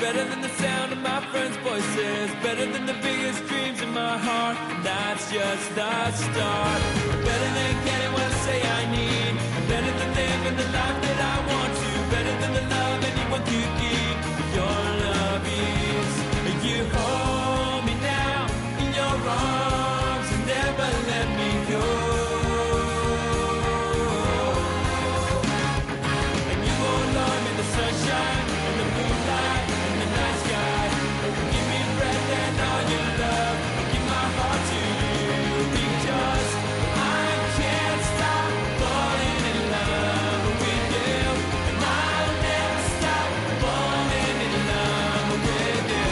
better than the sound of my friends' voices, better than the biggest dreams in my heart. And that's just the start. Better than getting what I say I need, better than living the life that I want to, better than the love anyone could give. Your love is, you hold me now in your arms and never let me go. And you won't love me the sunshine and the moonlight and the night sky. Give me breath and all your love, and give my heart to you, because I can't stop falling in love with you, and I'll never stop falling in love with you.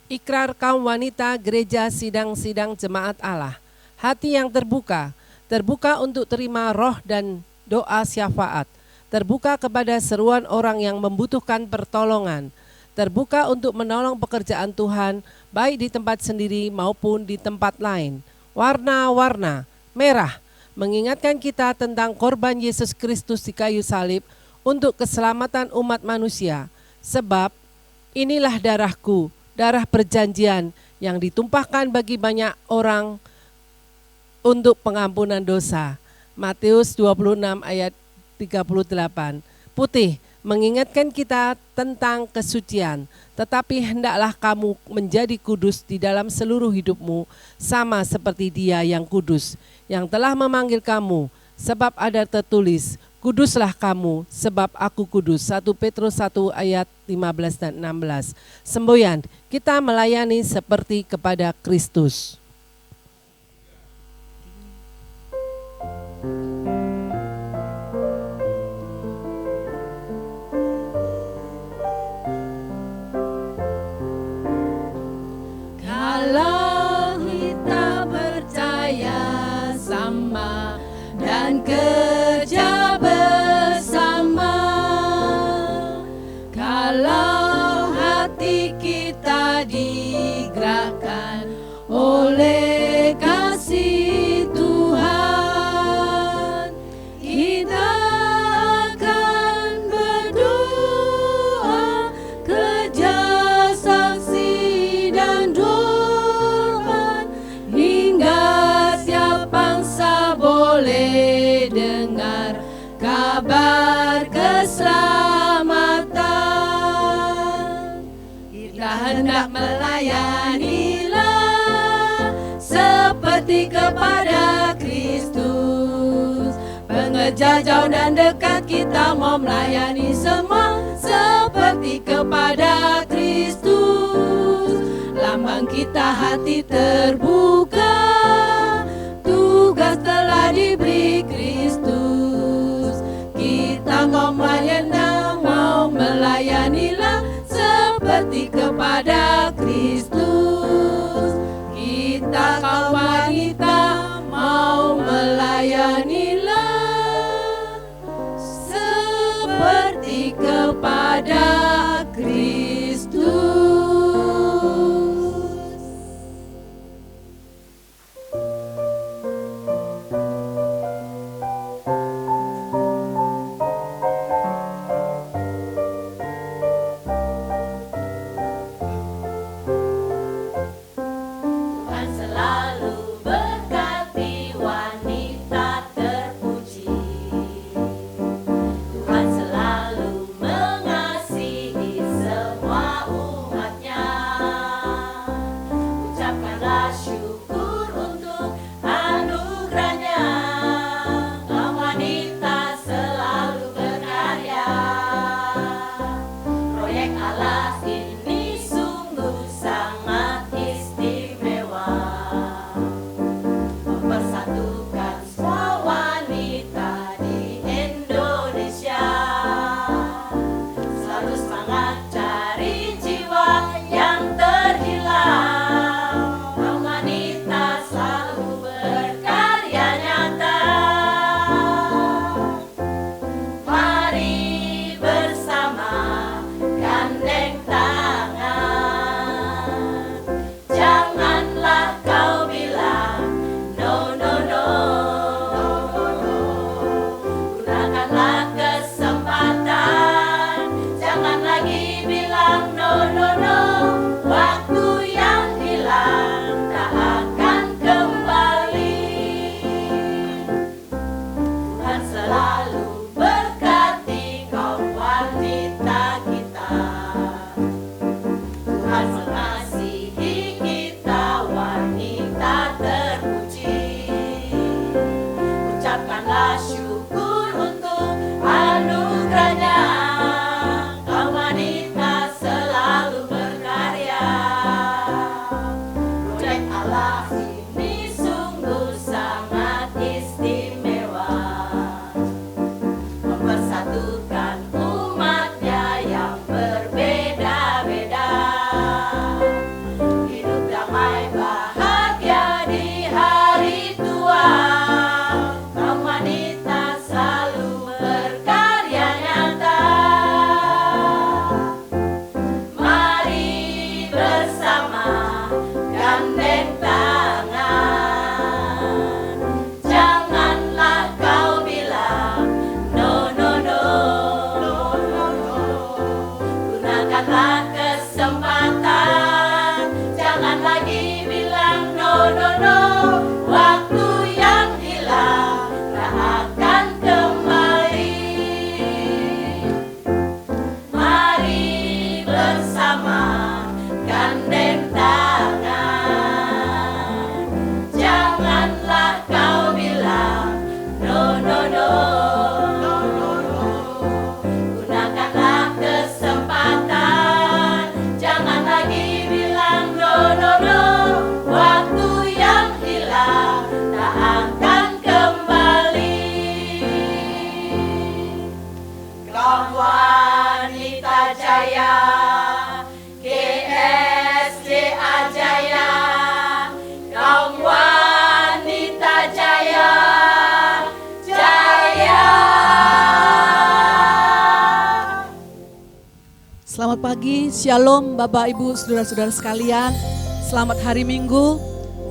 Ikrar kaum wanita gereja sidang-sidang jemaat Allah. Hati yang terbuka, terbuka untuk terima roh dan doa syafaat, terbuka kepada seruan orang yang membutuhkan pertolongan, terbuka untuk menolong pekerjaan Tuhan baik di tempat sendiri maupun di tempat lain. Warna-warna merah mengingatkan kita tentang korban Yesus Kristus di kayu salib untuk keselamatan umat manusia. Sebab inilah darahku, darah perjanjian yang ditumpahkan bagi banyak orang untuk pengampunan dosa. Matius 26 ayat 38. Putih mengingatkan kita tentang kesucian, tetapi hendaklah kamu menjadi kudus di dalam seluruh hidupmu, sama seperti Dia yang kudus, yang telah memanggil kamu. Sebab ada tertulis, kuduslah kamu sebab aku kudus. 1 Petrus 1 ayat 15 dan 16. Semboyan, kita melayani seperti kepada Kristus. Kalau kita percaya sama dan kerja bersama, kalau hati kita digerakkan oleh kasih Tuhan, kita akan berdoa, kerja saksi dan doa, hingga siap bangsa boleh dengar kabar keselamatan. Kita hendak melayanilah seperti kepada Kristus. Pengejar jauh dan dekat, kita mau melayani semua seperti kepada Kristus. Lambang kita hati terbuka, tugas telah diberi Kristus. Kita mau melayanilah seperti kepada Kristus. Kita kaum wanita mau melayanilah seperti kepada Kristus. Gunakanlah kesempatan, jangan lagi bilang no no no. Waktu yang hilang tak akan kembali. Mari bersama gandeng tangan, janganlah kau bilang no no no. Gunakanlah kesempatan, jangan lagi bilang no no no. Waktu yang hilang tak akan kembali. Kaum wanita jaya, GSDA jaya. Kaum wanita jaya, jaya. Selamat pagi, Shalom Bapak Ibu Saudara-saudara sekalian. Selamat hari Minggu.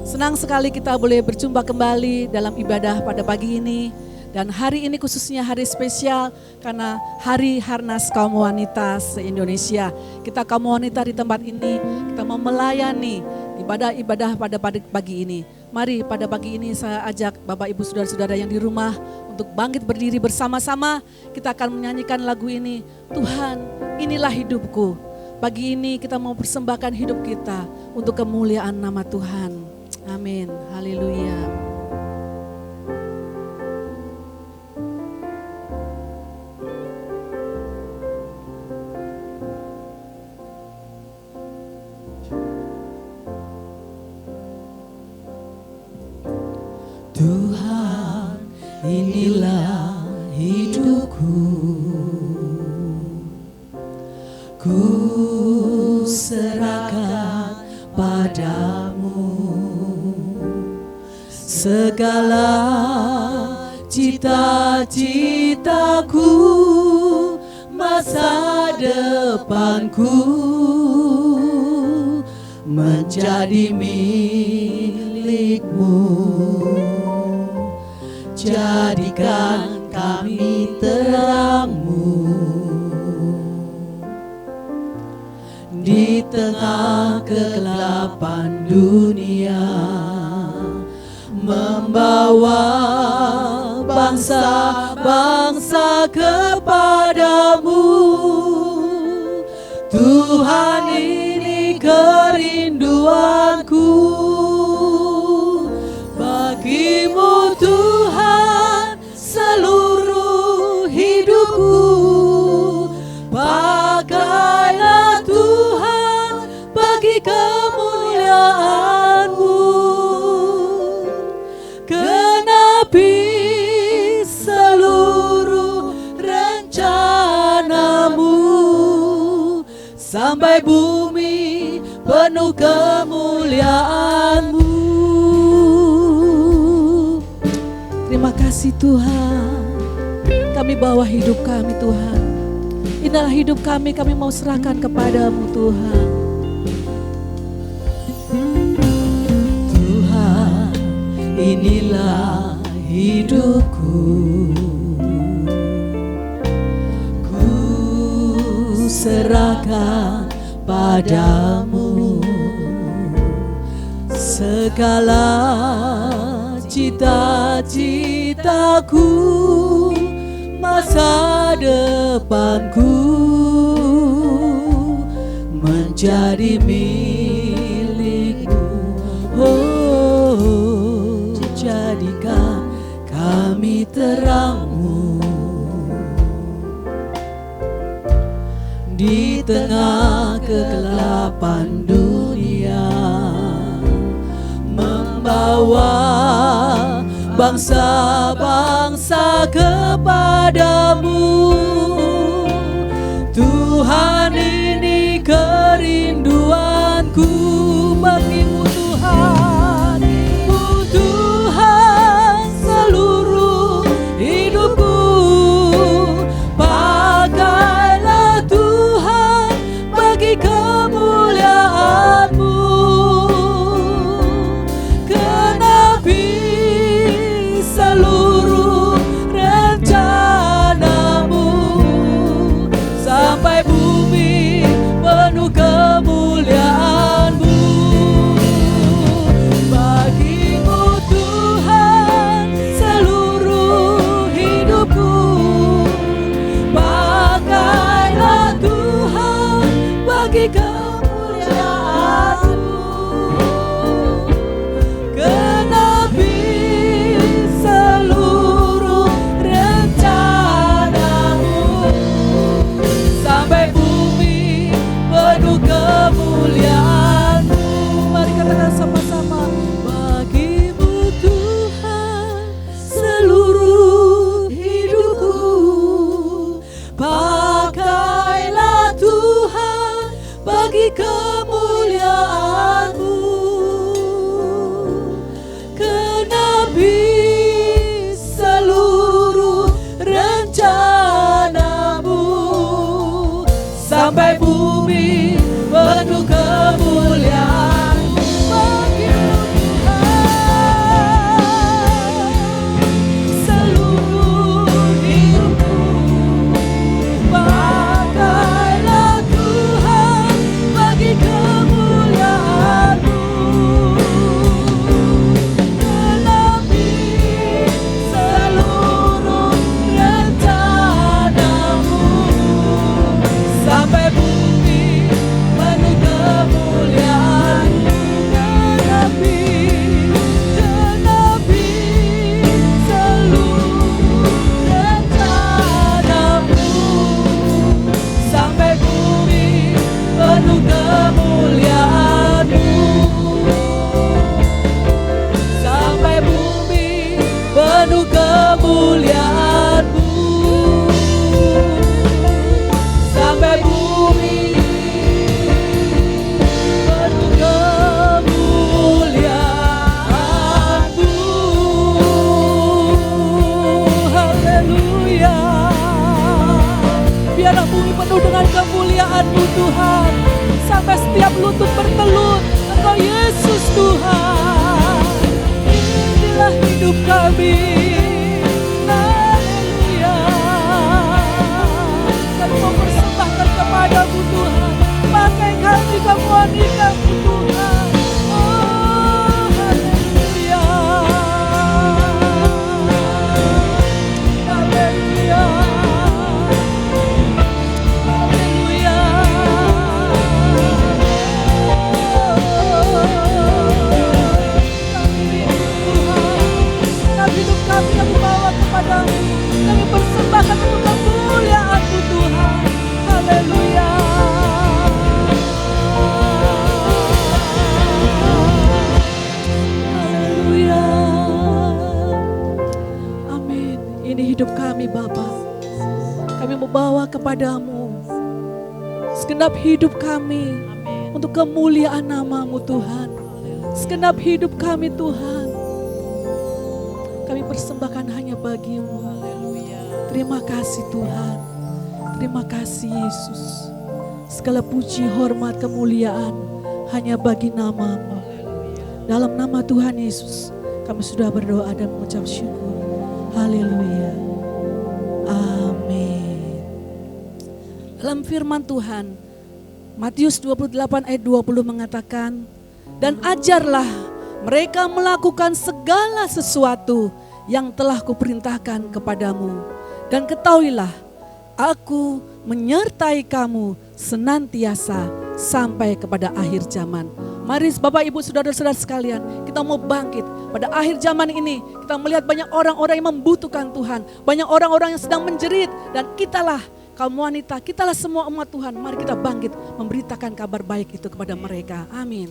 Senang sekali kita boleh berjumpa kembali dalam ibadah pada pagi ini. Dan hari ini khususnya hari spesial karena Hari Harnas Kaum Wanita se-Indonesia. Kita kaum wanita di tempat ini, kita mau melayani ibadah-ibadah pada pagi ini. Mari pada pagi ini saya ajak Bapak Ibu Saudara-saudara yang di rumah untuk bangkit berdiri bersama-sama. Kita akan menyanyikan lagu ini, Tuhan inilah hidupku. Pagi ini kita mau persembahkan hidup kita untuk kemuliaan nama Tuhan. Amin, haleluya. Tuhan, inilah hidupku, ku serahkan padamu segala cita-citaku, masa depanku menjadi milikmu. Jadikan kami terangmu di tengah kegelapan dunia, membawa bangsa-bangsa kepadamu. Tuhan ini kerinduanku, bagimu Tuhan seluruh hidupku. Pakailah Tuhan bagi kemuliaan-Mu, genapi seluruh rencana-Mu, sampai bumi penuh kemuliaan-Mu. Terima kasih Tuhan, kami bawa hidup kami Tuhan. Inilah hidup kami mau serahkan kepadamu Tuhan. Tuhan, inilah hidupku, ku serahkan padamu segala cita-citaku, masa depanku menjadi milikmu. Oh, jadikan kami terangmu di tengah kegelapan dunia, membawa bangsa-bangsa kepadamu. Tuhan ini kerinduanku, bagimu Tuhan, Tuhan seluruh hidupku. Pakailah Tuhan bagi kemuliaan-Mu, genapi seluruh rencana bagi kemuliaan-Mu. Genapi seluruh rencana-Mu, sampai bumi penuh kemuliaan-Mu. Mari katakan sama-sama. Bagi-Mu Tuhan seluruh hidupku, pakailah Tuhan bagi kemuliaan-Mu. Genapi seluruh rencana-Mu, sampai bumi penuh kemuliaan-Mu. Bagi-Mu Tuhan seluruh hidupku, pakailah Tuhan bagi kemuliaan-Mu. Genapi seluruh rencana-Mu, sampai bumi penuh kemuliaan-Mu. Genapi seluruh rencana-Mu, sampai bumi penuh kemuliaan-Mu. Sampai bumi penuh kemuliaan-Mu. Sampai bumi penuh kemuliaan-Mu. Haleluya. Biarlah bumi penuh dengan kemuliaan-Mu Tuhan, sampai setiap lutut bertelut Engkau Yesus Tuhan. Inilah hidup kami. Haleluya. Kami mau persembahkan kepada-Mu Tuhan. Pakai kami wanita-Mu Tuhan. Oh, haleluya. Haleluya. Haleluya. Kami hidup kami kami bawa kepada-Mu. Kami persembahkan untuk kemuliaan-Mu Tuhan. Haleluya. Haleluya. Amin. Ini hidup kami Bapa. Kami mau bawa kepada-Mu segenap hidup kami untuk kemuliaan nama-Mu Tuhan. Segenap hidup kami Tuhan, kami persembahkan hanya bagi-Mu. Terima kasih Tuhan. Terima kasih Yesus. Segala puji, hormat, kemuliaan hanya bagi nama-Mu. Dalam nama Tuhan Yesus kami sudah berdoa dan mengucap syukur. Haleluya. Amin. Dalam firman Tuhan Matius 28 ayat 20 mengatakan, dan ajarlah mereka melakukan segala sesuatu yang telah kuperintahkan kepadamu. Dan ketahuilah, aku menyertai kamu senantiasa sampai kepada akhir zaman. Mari Bapak Ibu Saudara-saudara sekalian, kita mau bangkit. Pada akhir zaman ini kita melihat banyak orang-orang yang membutuhkan Tuhan. Banyak orang-orang yang sedang menjerit, dan kitalah kaum wanita, kitalah semua umat Tuhan, mari kita bangkit memberitakan kabar baik itu kepada mereka. Amin.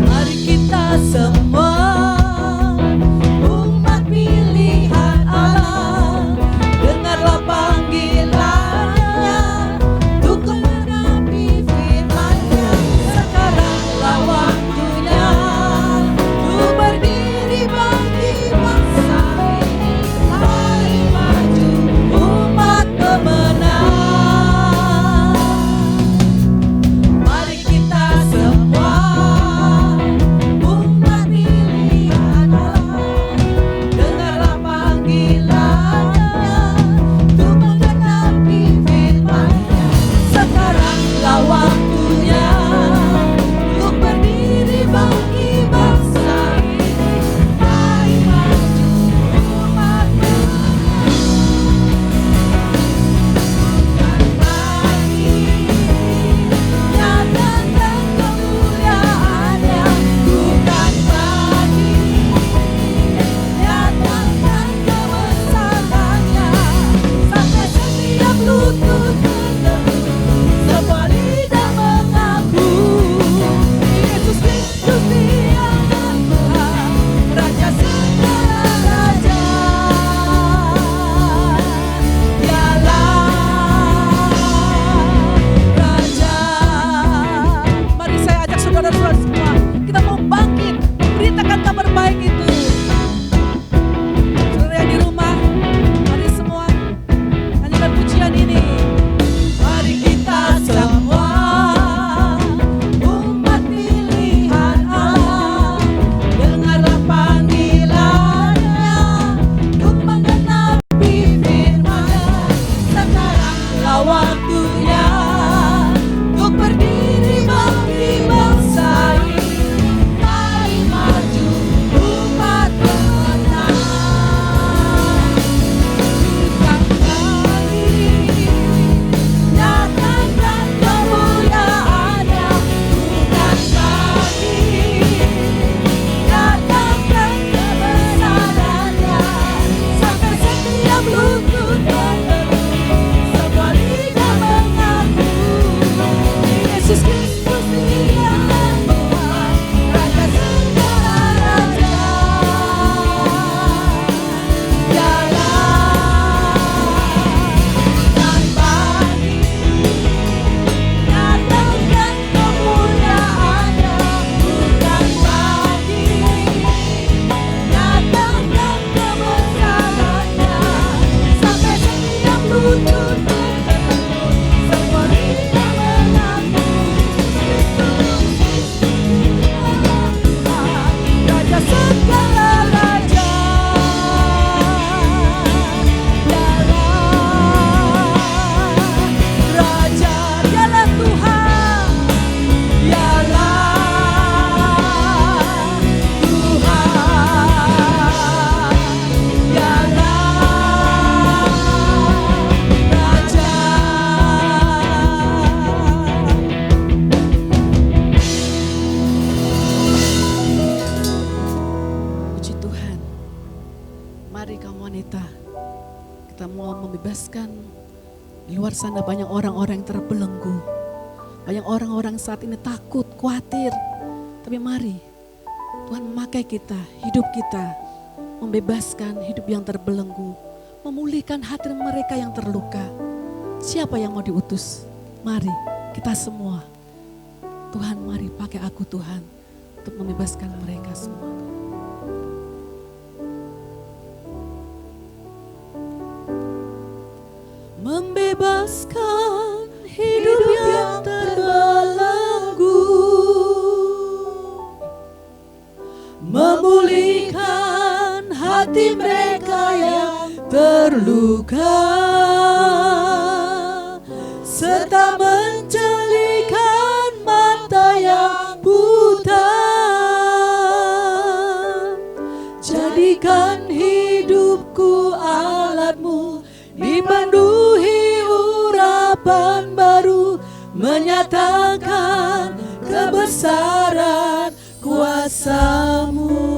Mari kita semua kita mau bangkit, beritakan kabar baik itu. Saudara yang di rumah, mari semua nyanyikan pujian ini. Mari kita semua umat pilihan Allah, dengarlah panggilannya untuk menggenapi firman-Nya. Sekaranglah waktunya untuk berdiri bagi bangsa ini. Mari maju umat pemenang. Bukan lagi nyatakan kemuliaan-Nya, bukan lagi nyatakan kebesaran-Nya, sampai setiap lutut berteduh, semua lidah mengaku Yesus Kristus Dia Tuhan, Raja segala raja. Dialah dan bagi nyatakan kemuliaan-Nya, bukan lagi nyatakan kebesaran-Nya, sampai setiap lutut berteduh, semua lidah mengaku Yesus Kristus Tuhan, Raja segala raja. Dialah Raja, Dialah Tuhan, Dialah Tuhan, Dialah Raja. Puji Tuhan. Mari kaum wanita, kita mau membebaskan. Di luar sana banyak orang-orang yang terbelenggu. Banyak orang-orang saat ini takut, khawatir. Tapi mari Tuhan memakai kita, hidup kita, membebaskan hidup yang terbelenggu, memulihkan hati mereka yang terluka. Siapa yang mau diutus? Mari kita semua. Tuhan, mari pakai aku Tuhan untuk membebaskan mereka semua. Membebaskan hidup yang terbelenggu, memulihkan hati mereka yang terluka, serta menjelikan mata yang buta. Jadikan hidupku alatmu, dipenuhi urapan baru, menyatakan kebesaran kuasa-Mu.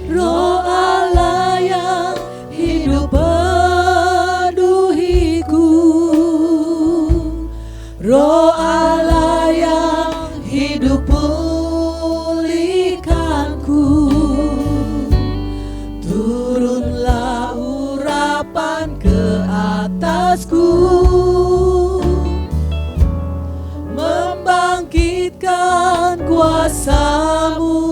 Roh Allah yang hidup penuhiku, Roh Allah yang hidup pulihkanku, turunlah urapan ke atasku, membangkitkan kuasa-Mu.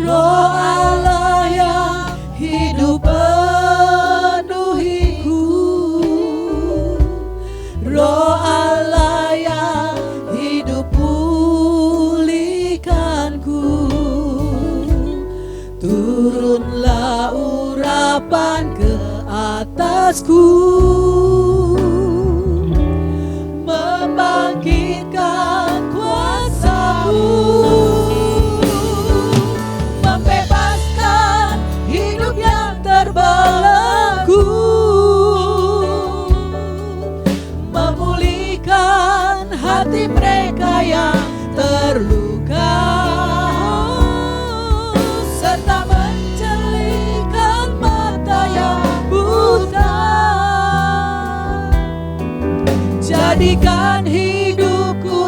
Roh Allah yang hidup penuhiku, Roh Allah yang hidup pulihkanku, turunlah urapan ke atasku, membangkitkan kuasa-Mu, membebaskan hidup yang terbelenggu, memulihkan hati mereka yang terluka, serta menjelikan mata yang buta. Jadikan hidupku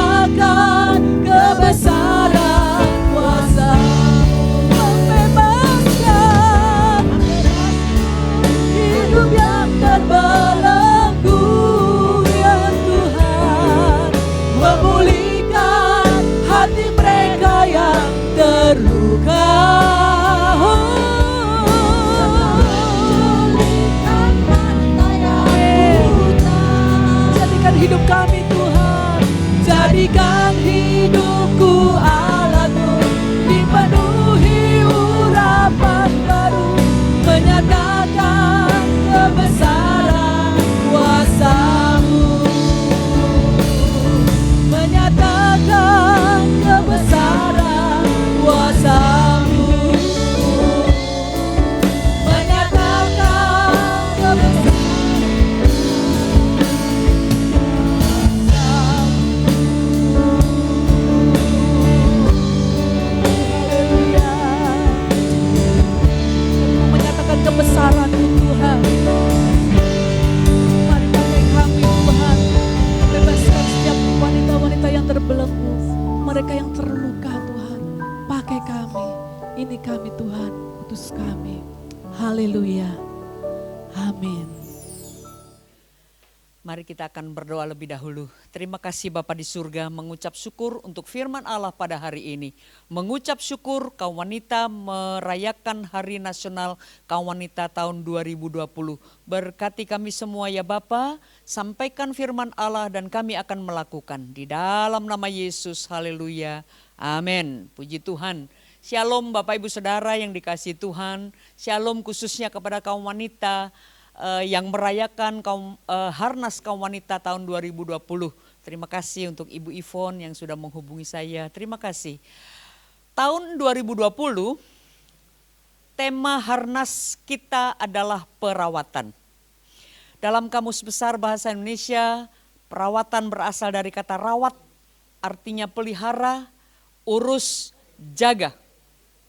menyatakan kebesaran kuasa-Mu, membebaskan hidup yang terbelenggu ya Tuhan, memulihkan hati mereka yang terluka. Jadikan hidup kami Tuhan, jadikan hidupku alatmu, dipenuhi urapan baru, menyatakan kebesaran kuasa-Mu, menyatakan kebesaran kuasa-Mu, menyatakan kebesaran. Menyatakan kebesaran-Mu Tuhan. Mari pakai kami Tuhan, bebaskan setiap wanita-wanita yang terbelenggu, mereka yang terluka Tuhan. Pakai kami, ini kami Tuhan, utus kami. Haleluya, amin. Mari kita akan berdoa lebih dahulu. Terima kasih Bapa di surga, mengucap syukur untuk firman Allah pada hari ini. Mengucap syukur kaum wanita merayakan Hari Nasional Kaum Wanita tahun 2020. Berkati kami semua ya Bapa, sampaikan firman Allah dan kami akan melakukan. Di dalam nama Yesus, haleluya, amin. Puji Tuhan. Shalom Bapak Ibu Saudara yang dikasihi Tuhan. Shalom khususnya kepada kaum wanita yang merayakan Harnas Kaum Wanita tahun 2020. Terima kasih untuk Ibu Ivon yang sudah menghubungi saya. Terima kasih. Tahun 2020 tema Harnas kita adalah perawatan. Dalam Kamus Besar Bahasa Indonesia, perawatan berasal dari kata rawat, artinya pelihara, urus, jaga.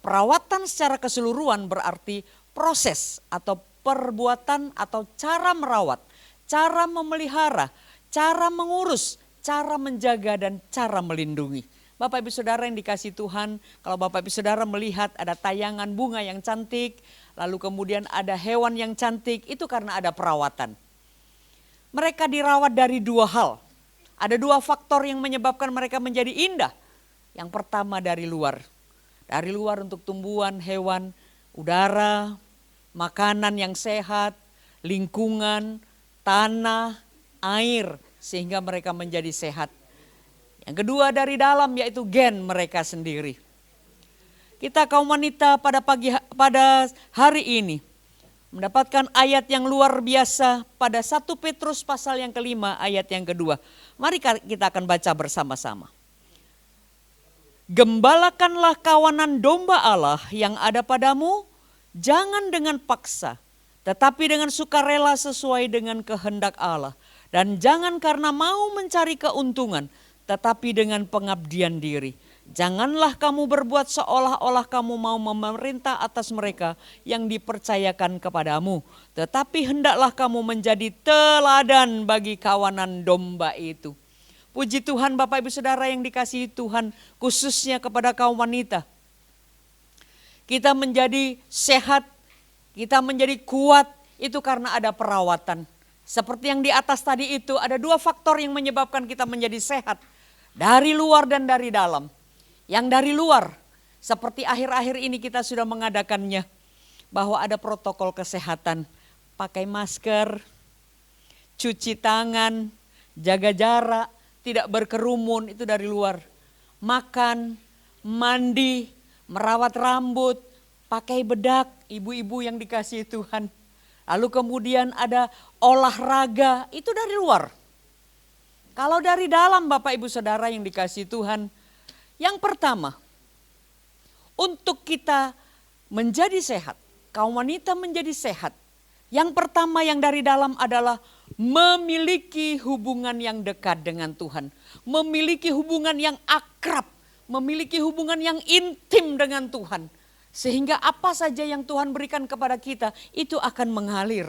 Perawatan secara keseluruhan berarti proses atau perbuatan atau cara merawat, cara memelihara, cara mengurus, cara menjaga dan cara melindungi. Bapak Ibu Saudara yang dikasihi Tuhan, kalau Bapak Ibu Saudara melihat ada tayangan bunga yang cantik, lalu kemudian ada hewan yang cantik, itu karena ada perawatan. Mereka dirawat dari dua hal. Ada dua faktor yang menyebabkan mereka menjadi indah. Yang pertama dari luar. Dari luar untuk tumbuhan, hewan, udara, makanan yang sehat, lingkungan, tanah, air, sehingga mereka menjadi sehat. Yang kedua dari dalam yaitu gen mereka sendiri. Kita kaum wanita pada hari ini mendapatkan ayat yang luar biasa pada 1 Petrus pasal yang kelima ayat yang kedua. Mari kita akan baca bersama-sama. Gembalakanlah kawanan domba Allah yang ada padamu, jangan dengan paksa, tetapi dengan sukarela sesuai dengan kehendak Allah. Dan jangan karena mau mencari keuntungan, tetapi dengan pengabdian diri. Janganlah kamu berbuat seolah-olah kamu mau memerintah atas mereka yang dipercayakan kepadamu. Tetapi hendaklah kamu menjadi teladan bagi kawanan domba itu. Puji Tuhan Bapak Ibu Saudara yang dikasihi Tuhan, khususnya kepada kaum wanita. Kita menjadi sehat, kita menjadi kuat, itu karena ada perawatan. Seperti yang di atas tadi itu, ada dua faktor yang menyebabkan kita menjadi sehat. Dari luar dan dari dalam. Yang dari luar, seperti akhir-akhir ini kita sudah mengadakannya. Bahwa ada protokol kesehatan. Pakai masker, cuci tangan, jaga jarak, tidak berkerumun, itu dari luar. Makan, mandi, merawat rambut, pakai bedak, ibu-ibu yang dikasihi Tuhan. Lalu kemudian ada olahraga, itu dari luar. Kalau dari dalam Bapak Ibu Saudara yang dikasihi Tuhan, yang pertama, untuk kita menjadi sehat, kaum wanita menjadi sehat. Yang pertama yang dari dalam adalah memiliki hubungan yang dekat dengan Tuhan. Memiliki hubungan yang akrab, memiliki hubungan yang intim dengan Tuhan. Sehingga apa saja yang Tuhan berikan kepada kita itu akan mengalir.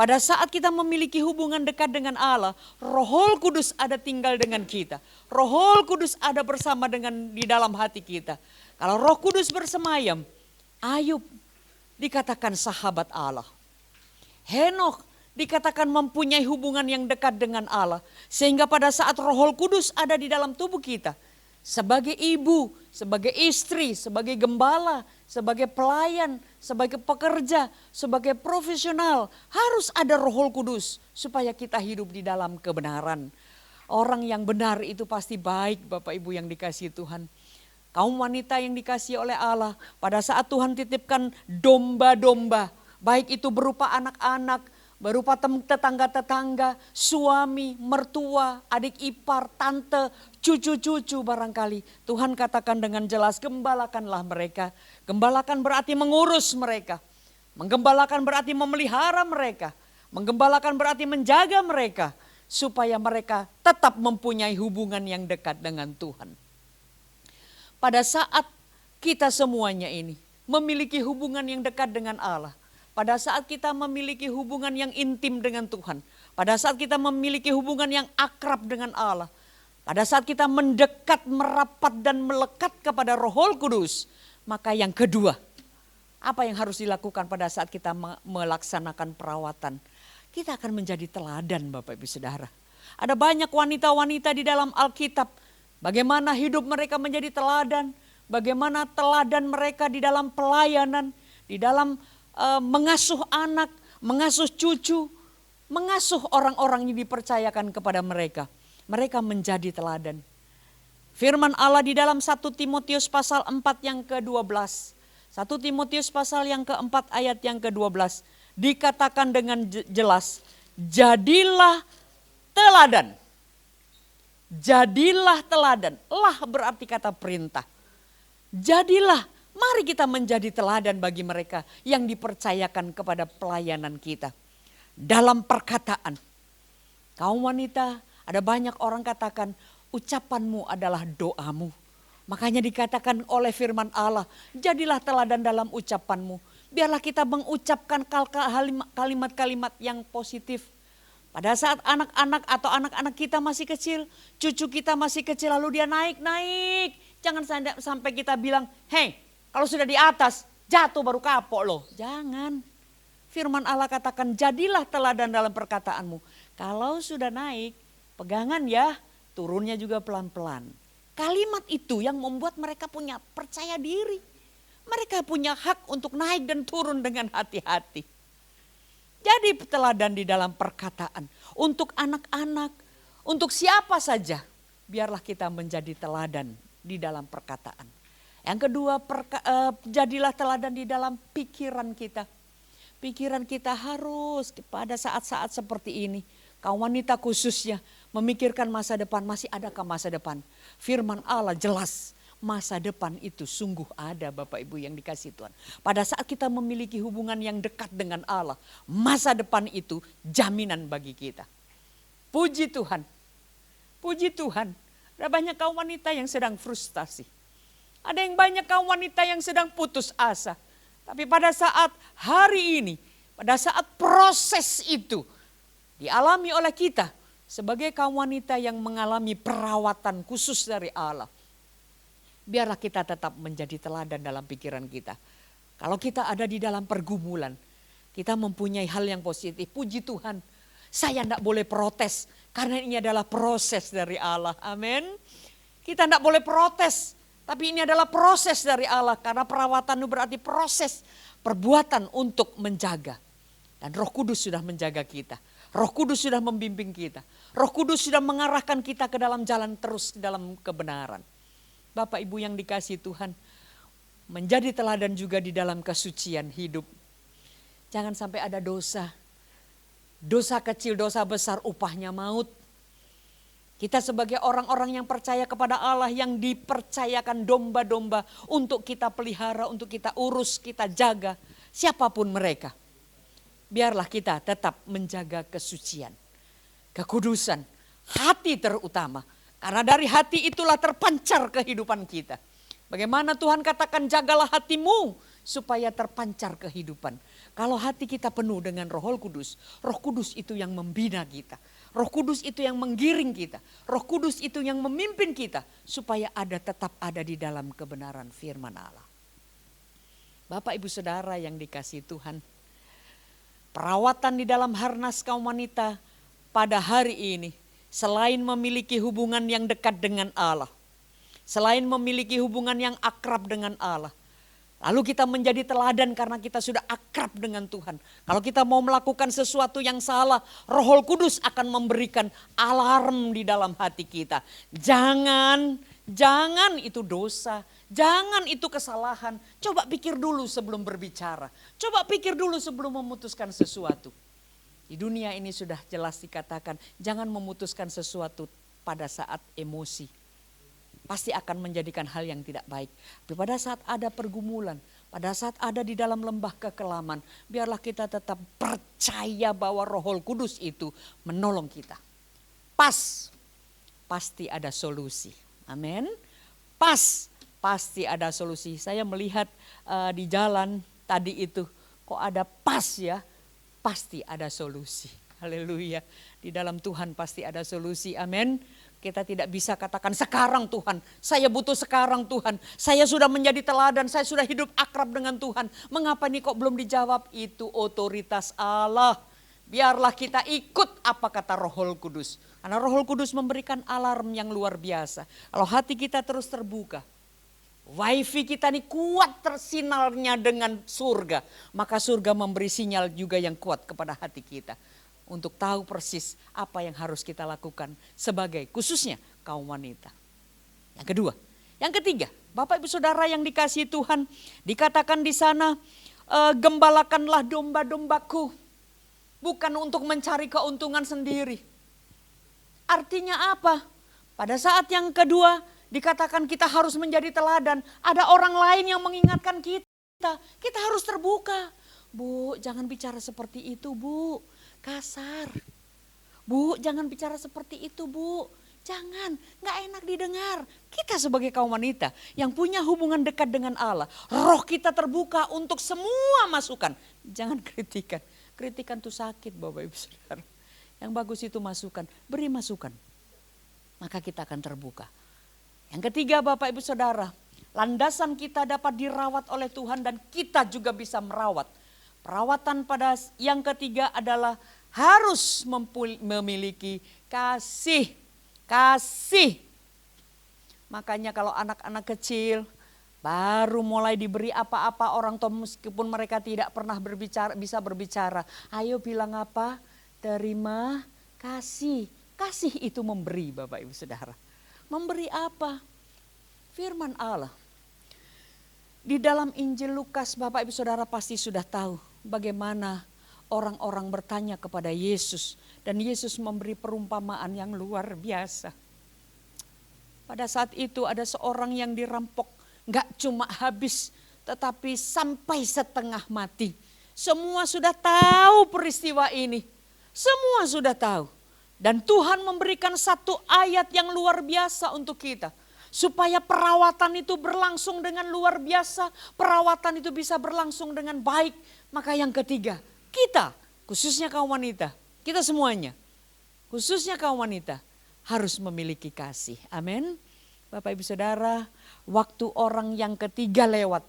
Pada saat kita memiliki hubungan dekat dengan Allah, Roh Kudus ada tinggal dengan kita. Roh Kudus ada bersama di dalam hati kita. Kalau Roh Kudus bersemayam, Ayub dikatakan sahabat Allah. Henokh dikatakan mempunyai hubungan yang dekat dengan Allah. Sehingga pada saat Roh Kudus ada di dalam tubuh kita, sebagai ibu, sebagai istri, sebagai gembala, sebagai pelayan, sebagai pekerja, sebagai profesional, harus ada Roh Kudus supaya kita hidup di dalam kebenaran. Orang yang benar itu pasti baik, Bapak Ibu yang dikasihi Tuhan. Kaum wanita yang dikasihi oleh Allah, pada saat Tuhan titipkan domba-domba, baik itu berupa anak-anak, berupa tetangga-tetangga, suami, mertua, adik ipar, tante, cucu-cucu barangkali. Tuhan katakan dengan jelas, gembalakanlah mereka. Gembalakan berarti mengurus mereka. Menggembalakan berarti memelihara mereka. Menggembalakan berarti menjaga mereka. Supaya mereka tetap mempunyai hubungan yang dekat dengan Tuhan. Pada saat kita semuanya ini memiliki hubungan yang dekat dengan Allah. Pada saat kita memiliki hubungan yang intim dengan Tuhan. Pada saat kita memiliki hubungan yang akrab dengan Allah. Pada saat kita mendekat, merapat dan melekat kepada Roh Kudus. Maka yang kedua, apa yang harus dilakukan pada saat kita melaksanakan perawatan? Kita akan menjadi teladan, Bapak Ibu Saudara. Ada banyak wanita-wanita di dalam Alkitab. Bagaimana hidup mereka menjadi teladan. Bagaimana teladan mereka di dalam pelayanan. Di dalam mengasuh anak, mengasuh cucu, mengasuh orang-orang yang dipercayakan kepada mereka. Mereka menjadi teladan. Firman Allah di dalam 1 Timotius pasal 4 yang ke-12. 1 Timotius pasal yang ke-4 ayat yang ke-12. Dikatakan dengan jelas, jadilah teladan. Jadilah teladan. Lah berarti kata perintah. Jadilah. Mari kita menjadi teladan bagi mereka yang dipercayakan kepada pelayanan kita. Dalam perkataan, kaum wanita, ada banyak orang katakan ucapanmu adalah doamu. Makanya dikatakan oleh firman Allah, jadilah teladan dalam ucapanmu. Biarlah kita mengucapkan kalimat-kalimat yang positif. Pada saat anak-anak atau anak-anak kita masih kecil, cucu kita masih kecil lalu dia naik-naik. Jangan sampai kita bilang, hei, kalau sudah di atas, jatuh baru kapok loh. Jangan. Firman Allah katakan, jadilah teladan dalam perkataanmu. Kalau sudah naik, pegangan ya, turunnya juga pelan-pelan. Kalimat itu yang membuat mereka punya percaya diri. Mereka punya hak untuk naik dan turun dengan hati-hati. Jadi teladan di dalam perkataan. Untuk anak-anak, untuk siapa saja. Biarlah kita menjadi teladan di dalam perkataan. Yang kedua, jadilah teladan di dalam pikiran kita. Pikiran kita harus pada saat-saat seperti ini. Kaum wanita khususnya memikirkan masa depan, masih adakah masa depan? Firman Allah jelas, masa depan itu sungguh ada Bapak Ibu yang dikasihi Tuhan. Pada saat kita memiliki hubungan yang dekat dengan Allah, masa depan itu jaminan bagi kita. Puji Tuhan, puji Tuhan. Ada banyak kaum wanita yang sedang frustasi. Ada yang banyak kaum wanita yang sedang putus asa. Tapi pada saat hari ini, pada saat proses itu dialami oleh kita sebagai kaum wanita yang mengalami perawatan khusus dari Allah. Biarlah kita tetap menjadi teladan dalam pikiran kita. Kalau kita ada di dalam pergumulan, kita mempunyai hal yang positif. Puji Tuhan, saya tidak boleh protes karena ini adalah proses dari Allah. Amin. Kita tidak boleh protes. Tapi ini adalah proses dari Allah karena perawatan itu berarti proses perbuatan untuk menjaga. Dan Roh Kudus sudah menjaga kita. Roh Kudus sudah membimbing kita. Roh Kudus sudah mengarahkan kita ke dalam jalan terus dalam kebenaran. Bapak Ibu yang dikasihi Tuhan, menjadi teladan juga di dalam kesucian hidup. Jangan sampai ada dosa. Dosa kecil, dosa besar upahnya maut. Kita sebagai orang-orang yang percaya kepada Allah, yang dipercayakan domba-domba untuk kita pelihara, untuk kita urus, kita jaga. Siapapun mereka. Biarlah kita tetap menjaga kesucian, kekudusan, hati terutama. Karena dari hati itulah terpancar kehidupan kita. Bagaimana Tuhan katakan jagalah hatimu supaya terpancar kehidupan. Kalau hati kita penuh dengan Roh Kudus itu yang membina kita. Roh Kudus itu yang menggiring kita. Roh Kudus itu yang memimpin kita supaya tetap ada di dalam kebenaran firman Allah. Bapak Ibu Saudara yang dikasihi Tuhan, perawatan di dalam harnas kaum wanita pada hari ini selain memiliki hubungan yang dekat dengan Allah, selain memiliki hubungan yang akrab dengan Allah, lalu kita menjadi teladan karena kita sudah akrab dengan Tuhan. Kalau kita mau melakukan sesuatu yang salah, Roh Kudus akan memberikan alarm di dalam hati kita. Jangan itu dosa, jangan itu kesalahan. Coba pikir dulu sebelum berbicara. Coba pikir dulu sebelum memutuskan sesuatu. Di dunia ini sudah jelas dikatakan, jangan memutuskan sesuatu pada saat emosi. Pasti akan menjadikan hal yang tidak baik. Tapi pada saat ada pergumulan, pada saat ada di dalam lembah kekelaman, biarlah kita tetap percaya bahwa Roh Kudus itu menolong kita. Pasti ada solusi. Amin. Pasti ada solusi. Saya melihat di jalan tadi itu, kok ada ya, pasti ada solusi. Haleluya. Di dalam Tuhan pasti ada solusi. Amin. Kita tidak bisa katakan sekarang Tuhan, saya butuh sekarang Tuhan. Saya sudah menjadi teladan, saya sudah hidup akrab dengan Tuhan. Mengapa ini kok belum dijawab? Itu otoritas Allah. Biarlah kita ikut apa kata Roh Kudus. Karena Roh Kudus memberikan alarm yang luar biasa. Kalau hati kita terus terbuka, wifi kita ini kuat tersinarnya dengan surga. Maka surga memberi sinyal juga yang kuat kepada hati kita. Untuk tahu persis apa yang harus kita lakukan sebagai khususnya kaum wanita. Yang kedua, yang ketiga, Bapak Ibu Saudara yang dikasihi Tuhan, dikatakan di sana, gembalakanlah domba-dombaku, bukan untuk mencari keuntungan sendiri. Artinya apa? Pada saat yang kedua dikatakan kita harus menjadi teladan. Ada orang lain yang mengingatkan kita. Kita harus terbuka. Bu, jangan bicara seperti itu, Bu. Kasar. Bu, jangan bicara seperti itu, Bu. Jangan, gak enak didengar. Kita sebagai kaum wanita yang punya hubungan dekat dengan Allah, roh kita terbuka untuk semua masukan. Jangan kritikan. Kritikan itu sakit, Bapak Ibu Saudara. Yang bagus itu masukan, beri masukan. Maka kita akan terbuka. Yang ketiga Bapak Ibu Saudara, landasan kita dapat dirawat oleh Tuhan dan kita juga bisa merawat. Perawatan pada yang ketiga adalah harus memiliki kasih. Kasih. Makanya kalau anak-anak kecil baru mulai diberi apa-apa, orang tua meskipun mereka tidak pernah bisa berbicara. Ayo bilang apa? Terima kasih. Kasih itu memberi Bapak Ibu Saudara. Memberi apa? Firman Allah. Di dalam Injil Lukas Bapak Ibu Saudara pasti sudah tahu bagaimana orang-orang bertanya kepada Yesus. Dan Yesus memberi perumpamaan yang luar biasa. Pada saat itu ada seorang yang dirampok. Gak cuma habis tetapi sampai setengah mati. Semua sudah tahu peristiwa ini. Semua sudah tahu. Dan Tuhan memberikan satu ayat yang luar biasa untuk kita. Supaya perawatan itu berlangsung dengan luar biasa. Perawatan itu bisa berlangsung dengan baik. Maka yang ketiga, kita khususnya kaum wanita. Kita semuanya, khususnya kaum wanita harus memiliki kasih. Amin. Bapak Ibu Saudara, waktu orang yang ketiga lewat.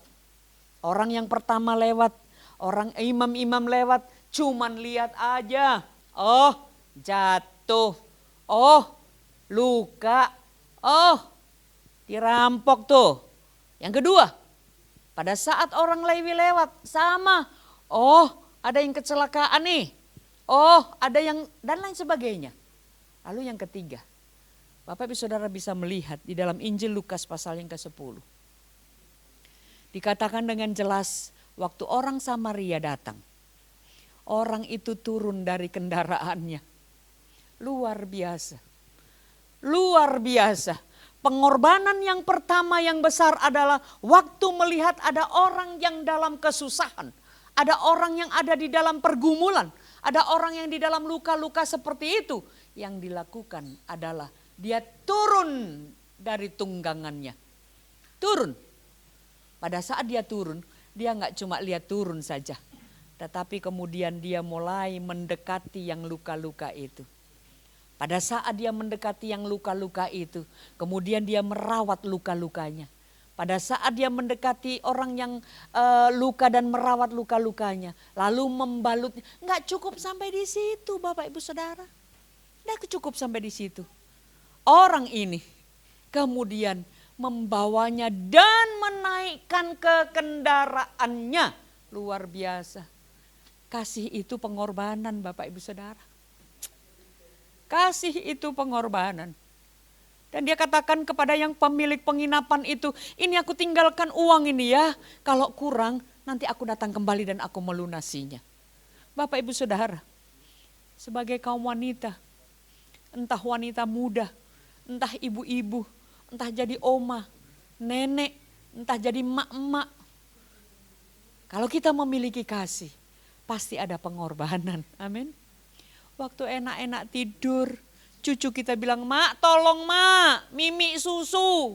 Orang yang pertama lewat. Orang imam-imam lewat. Cuman lihat aja. Oh jatuh. Oh luka. Oh dirampok tuh. Yang kedua, pada saat orang Lewi lewat sama. Oh ada yang kecelakaan nih. Oh ada yang dan lain sebagainya. Lalu yang ketiga, Bapak Ibu Saudara bisa melihat di dalam Injil Lukas pasal yang ke-10. Dikatakan dengan jelas waktu orang Samaria datang. Orang itu turun dari kendaraannya. Luar biasa. Luar biasa. Pengorbanan yang pertama yang besar adalah waktu melihat ada orang yang dalam kesusahan. Ada orang yang ada di dalam pergumulan. Ada orang yang di dalam luka-luka seperti itu. Yang dilakukan adalah dia turun dari tunggangannya. Turun. Pada saat dia turun, dia nggak cuma lihat turun saja. Tetapi kemudian dia mulai mendekati yang luka-luka itu. Pada saat dia mendekati yang luka-luka itu, kemudian dia merawat luka-lukanya. Pada saat dia mendekati orang yang luka dan merawat luka-lukanya, lalu membalutnya. Nggak cukup sampai di situ Bapak Ibu Saudara. Nggak cukup sampai di situ. Orang ini kemudian membawanya dan menaikkan ke kendaraannya. Luar biasa. Kasih itu pengorbanan Bapak Ibu Saudara. Kasih itu pengorbanan. Dan dia katakan kepada yang pemilik penginapan itu, ini aku tinggalkan uang ini ya. Kalau kurang nanti aku datang kembali dan aku melunasinya. Bapak Ibu Saudara, sebagai kaum wanita, entah wanita muda, entah ibu-ibu, entah jadi oma, nenek, entah jadi emak-emak. Kalau kita memiliki kasih, pasti ada pengorbanan. Amin. Waktu enak-enak tidur, cucu kita bilang, "Mak, tolong mak, mimi susu."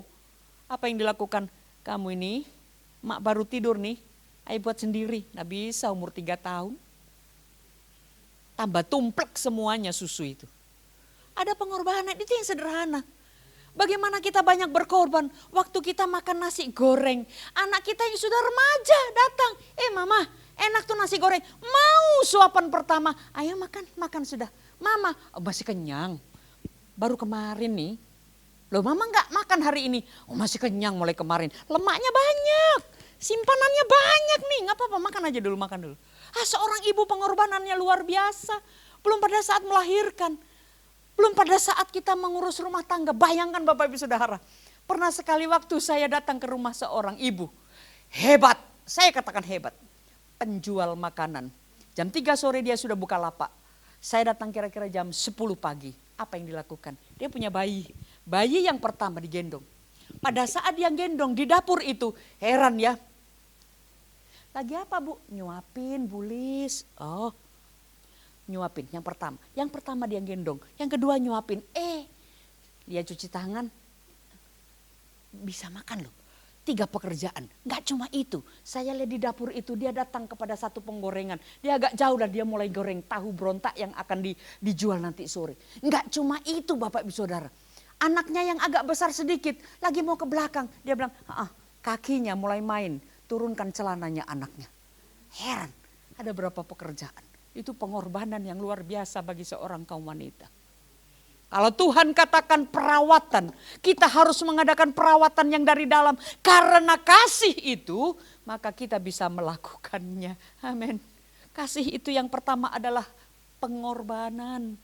Apa yang dilakukan? Kamu ini, mak baru tidur nih, ayo buat sendiri. Nggak bisa umur 3 tahun. Tambah tumplek semuanya susu itu. Ada pengorbanan, itu yang sederhana. Bagaimana kita banyak berkorban waktu kita makan nasi goreng. Anak kita yang sudah remaja datang, mama enak tuh nasi goreng. Mau suapan pertama, ayo makan sudah. Mama, masih kenyang. Baru kemarin nih, loh mama nggak makan hari ini. Oh masih kenyang mulai kemarin. Lemaknya banyak, simpanannya banyak nih. Nggak apa-apa, makan aja dulu, makan dulu. Seorang ibu pengorbanannya luar biasa. Belum pada saat melahirkan. Belum pada saat kita mengurus rumah tangga. Bayangkan Bapak Ibu Saudara. Pernah sekali waktu saya datang ke rumah seorang ibu. Hebat, saya katakan hebat. Penjual makanan. Jam 3 sore dia sudah buka lapak. Saya datang kira-kira jam 10 pagi. Apa yang dilakukan? Dia punya bayi. Bayi yang pertama digendong. Pada saat dia gendong di dapur itu, heran ya. Lagi apa Bu? Nyuapin, bulis. Oh, nyuapin yang pertama. Yang pertama dia gendong. Yang kedua nyuapin. Dia cuci tangan. Bisa makan loh. 3 pekerjaan. Gak cuma itu. Saya lihat di dapur itu dia datang kepada satu penggorengan. Dia agak jauh dan dia mulai goreng tahu berontak yang akan dijual nanti sore. Gak cuma itu Bapak Ibu Saudara. Anaknya yang agak besar sedikit. Lagi mau ke belakang. Dia bilang, kakinya mulai main. Turunkan celananya anaknya. Heran. Ada berapa pekerjaan. Itu pengorbanan yang luar biasa bagi seorang kaum wanita. Kalau Tuhan katakan perawatan, kita harus mengadakan perawatan yang dari dalam. Karena kasih itu, maka kita bisa melakukannya. Amin. Kasih itu yang pertama adalah pengorbanan.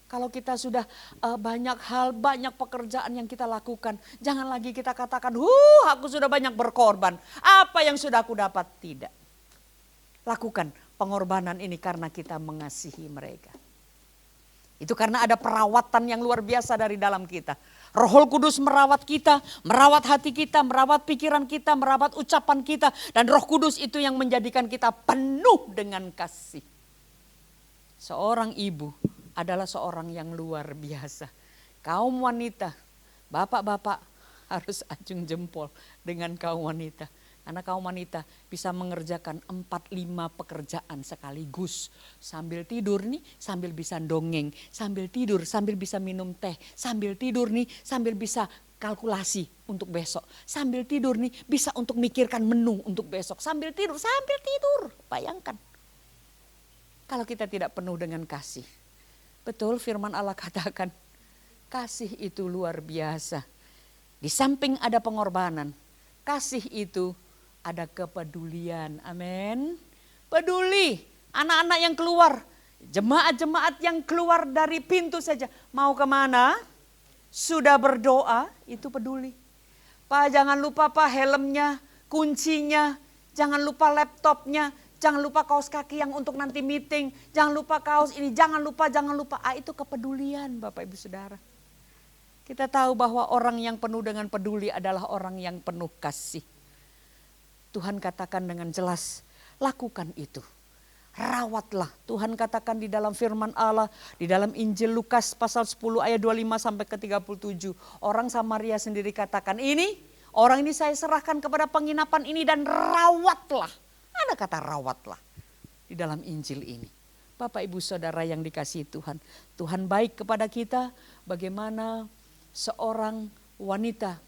Kalau kita sudah banyak hal, banyak pekerjaan yang kita lakukan. Jangan lagi kita katakan, aku sudah banyak berkorban. Apa yang sudah aku dapat? Tidak. Lakukan pengorbanan ini karena kita mengasihi mereka. Itu karena ada perawatan yang luar biasa dari dalam kita. Roh Kudus merawat kita, merawat hati kita, merawat pikiran kita, merawat ucapan kita. Dan Roh Kudus itu yang menjadikan kita penuh dengan kasih. Seorang ibu adalah seorang yang luar biasa. Kaum wanita, bapak-bapak harus acung jempol dengan kaum wanita. Karena kaum wanita bisa mengerjakan 4-5 pekerjaan sekaligus. Sambil tidur nih, sambil bisa dongeng. Sambil tidur, sambil bisa minum teh. Sambil tidur nih, sambil bisa kalkulasi untuk besok. Sambil tidur nih, bisa untuk mikirkan menu untuk besok. Sambil tidur. Bayangkan. Kalau kita tidak penuh dengan kasih. Betul firman Allah katakan, kasih itu luar biasa. Di samping ada pengorbanan, kasih itu ada kepedulian. Amin. Peduli. Anak-anak yang keluar. Jemaat-jemaat yang keluar dari pintu saja. Mau kemana? Sudah berdoa. Itu peduli. Pak jangan lupa Pak helmnya, kuncinya. Jangan lupa laptopnya. Jangan lupa kaos kaki yang untuk nanti meeting. Jangan lupa kaos ini. Jangan lupa. Itu kepedulian Bapak Ibu Saudara. Kita tahu bahwa orang yang penuh dengan peduli adalah orang yang penuh kasih. Tuhan katakan dengan jelas, lakukan itu. Rawatlah. Tuhan katakan di dalam firman Allah, di dalam Injil Lukas pasal 10 ayat 25 sampai ke 37. Orang Samaria sendiri katakan ini, Orang ini saya serahkan kepada penginapan ini dan rawatlah. Ada kata rawatlah di dalam Injil ini. Bapak Ibu Saudara yang dikasihi Tuhan. Tuhan baik kepada kita bagaimana seorang wanita,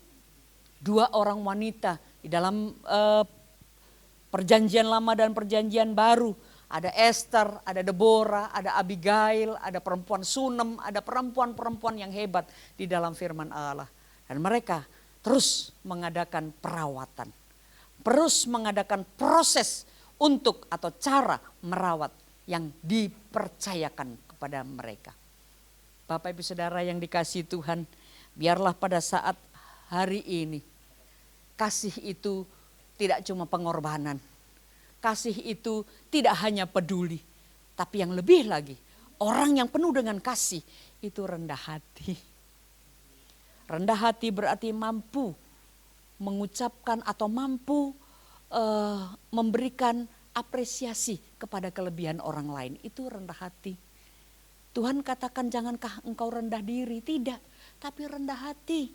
2 orang wanita di dalam perjanjian lama dan perjanjian baru. Ada Esther, ada Deborah, ada Abigail, ada perempuan Sunem, ada perempuan-perempuan yang hebat di dalam firman Allah. Dan mereka terus mengadakan perawatan. Terus mengadakan proses untuk atau cara merawat yang dipercayakan kepada mereka. Bapak Ibu Saudara yang dikasihi Tuhan, biarlah pada saat hari ini kasih itu tidak cuma pengorbanan. Kasih itu tidak hanya peduli, tapi yang lebih lagi, orang yang penuh dengan kasih itu rendah hati. Rendah hati berarti mampu mengucapkan atau mampu memberikan apresiasi kepada kelebihan orang lain. Itu rendah hati. Tuhan katakan jangankah engkau rendah diri, tidak, tapi rendah hati.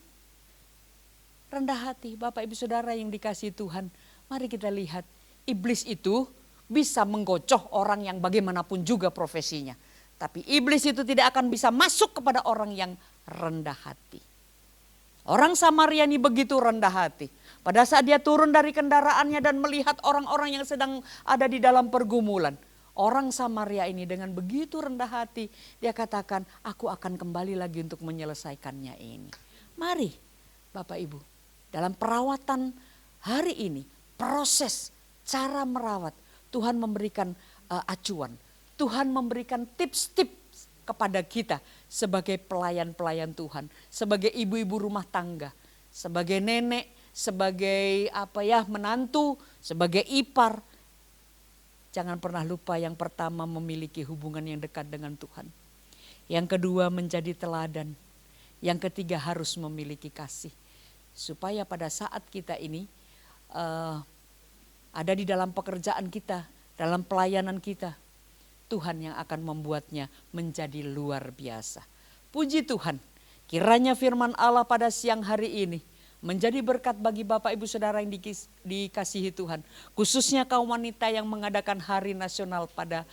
Rendah hati, Bapak Ibu Saudara yang dikasihi Tuhan, mari kita lihat. Iblis itu bisa menggocoh orang yang bagaimanapun juga profesinya. Tapi iblis itu tidak akan bisa masuk kepada orang yang rendah hati. Orang Samaria ini begitu rendah hati. Pada saat dia turun dari kendaraannya dan melihat orang-orang yang sedang ada di dalam pergumulan. Orang Samaria ini dengan begitu rendah hati, dia katakan, aku akan kembali lagi untuk menyelesaikannya ini. Mari Bapak Ibu, dalam perawatan hari ini, proses cara merawat, Tuhan memberikan acuan. Tuhan memberikan tips-tips kepada kita sebagai pelayan-pelayan Tuhan. Sebagai ibu-ibu rumah tangga, sebagai nenek, sebagai menantu, sebagai ipar. Jangan pernah lupa yang pertama memiliki hubungan yang dekat dengan Tuhan. Yang kedua menjadi teladan. Yang ketiga harus memiliki kasih. Supaya pada saat kita ini ada di dalam pekerjaan kita, dalam pelayanan kita, Tuhan yang akan membuatnya menjadi luar biasa. Puji Tuhan, kiranya firman Allah pada siang hari ini menjadi berkat bagi Bapak Ibu Saudara yang dikasihi Tuhan. Khususnya kaum wanita yang mengadakan hari nasional pada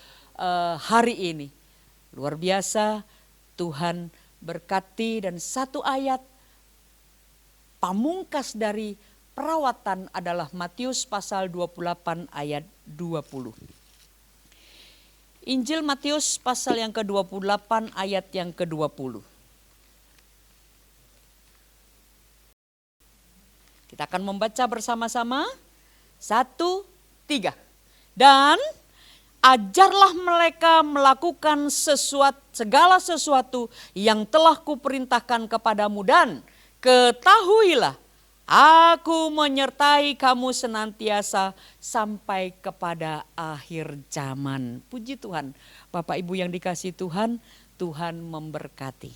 hari ini. Luar biasa, Tuhan berkati, dan satu ayat pamungkas dari perawatan adalah Matius pasal 28 ayat 20. Injil Matius pasal yang ke-28 ayat yang ke-20. Kita akan membaca bersama-sama. 1, 3. Dan ajarlah mereka melakukan segala sesuatu yang telah kuperintahkan kepadamu, dan ketahuilah aku menyertai kamu senantiasa sampai kepada akhir zaman. Puji Tuhan. Bapak Ibu yang dikasihi Tuhan, Tuhan memberkati.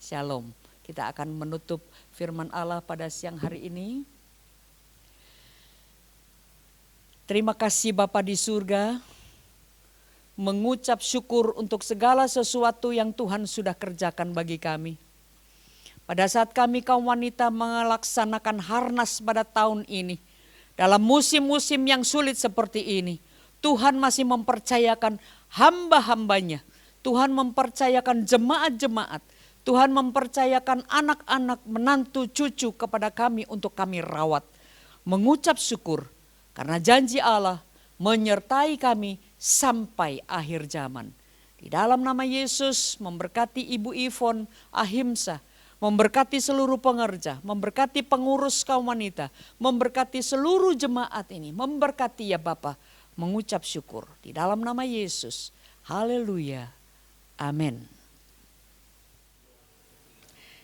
Shalom. Kita akan menutup firman Allah pada siang hari ini. Terima kasih Bapa di surga, mengucap syukur untuk segala sesuatu yang Tuhan sudah kerjakan bagi kami. Pada saat kami kaum wanita melaksanakan harnas pada tahun ini, dalam musim-musim yang sulit seperti ini, Tuhan masih mempercayakan hamba-hambanya. Tuhan mempercayakan jemaat-jemaat. Tuhan mempercayakan anak-anak, menantu, cucu kepada kami untuk kami rawat. Mengucap syukur karena janji Allah menyertai kami sampai akhir zaman. Di dalam nama Yesus memberkati Ibu Ivon Ahimsa, memberkati seluruh pengerja, memberkati pengurus kaum wanita, memberkati seluruh jemaat ini, memberkati ya Bapa, mengucap syukur. Di dalam nama Yesus, haleluya, amin.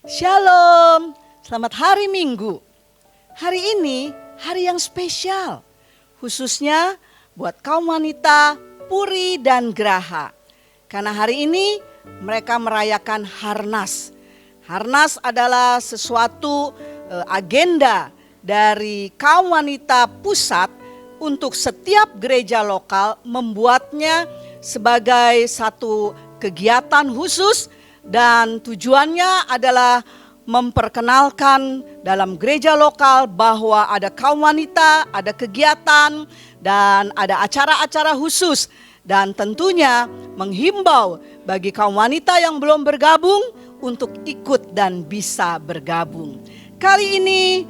Shalom, selamat hari Minggu. Hari ini hari yang spesial, khususnya buat kaum wanita Puri dan Graha. Karena hari ini mereka merayakan Harnas. Harnas adalah sesuatu agenda dari kaum wanita pusat untuk setiap gereja lokal membuatnya sebagai satu kegiatan khusus, dan tujuannya adalah memperkenalkan dalam gereja lokal bahwa ada kaum wanita, ada kegiatan, dan ada acara-acara khusus. Dan tentunya menghimbau bagi kaum wanita yang belum bergabung untuk ikut dan bisa bergabung. Kali ini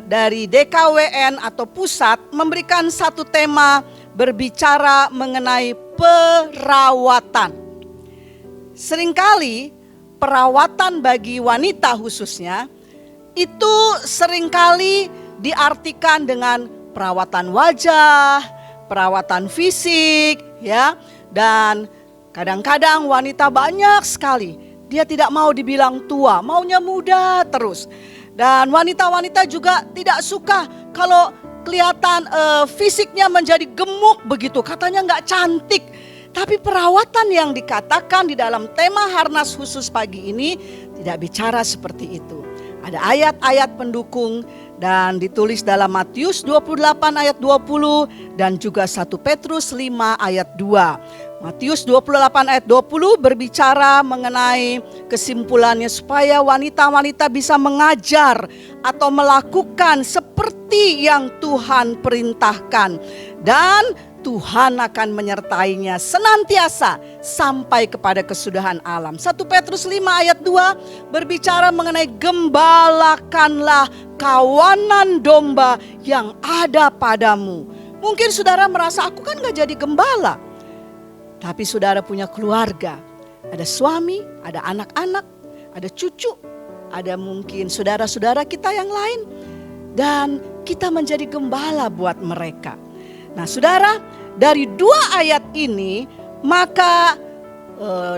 dari DKWN atau pusat memberikan satu tema berbicara mengenai perawatan. Seringkali perawatan bagi wanita khususnya itu seringkali diartikan dengan perawatan wajah, perawatan fisik, ya. Dan kadang-kadang wanita banyak sekali dia tidak mau dibilang tua, maunya muda terus. Dan wanita-wanita juga tidak suka kalau kelihatan fisiknya menjadi gemuk begitu, katanya nggak cantik. Tapi perawatan yang dikatakan di dalam tema Harnas khusus pagi ini tidak bicara seperti itu. Ada ayat-ayat pendukung dan ditulis dalam Matius 28 ayat 20 dan juga 1 Petrus 5 ayat 2. Matius 28 ayat 20 berbicara mengenai kesimpulannya supaya wanita-wanita bisa mengajar atau melakukan seperti yang Tuhan perintahkan. Dan Tuhan akan menyertainya senantiasa sampai kepada kesudahan alam. 1 Petrus 5 ayat 2 berbicara mengenai gembalakanlah kawanan domba yang ada padamu. Mungkin saudara merasa aku kan gak jadi gembala. Tapi saudara punya keluarga, ada suami, ada anak-anak, ada cucu, ada mungkin saudara-saudara kita yang lain. Dan kita menjadi gembala buat mereka. Nah saudara, dari 2 ayat ini maka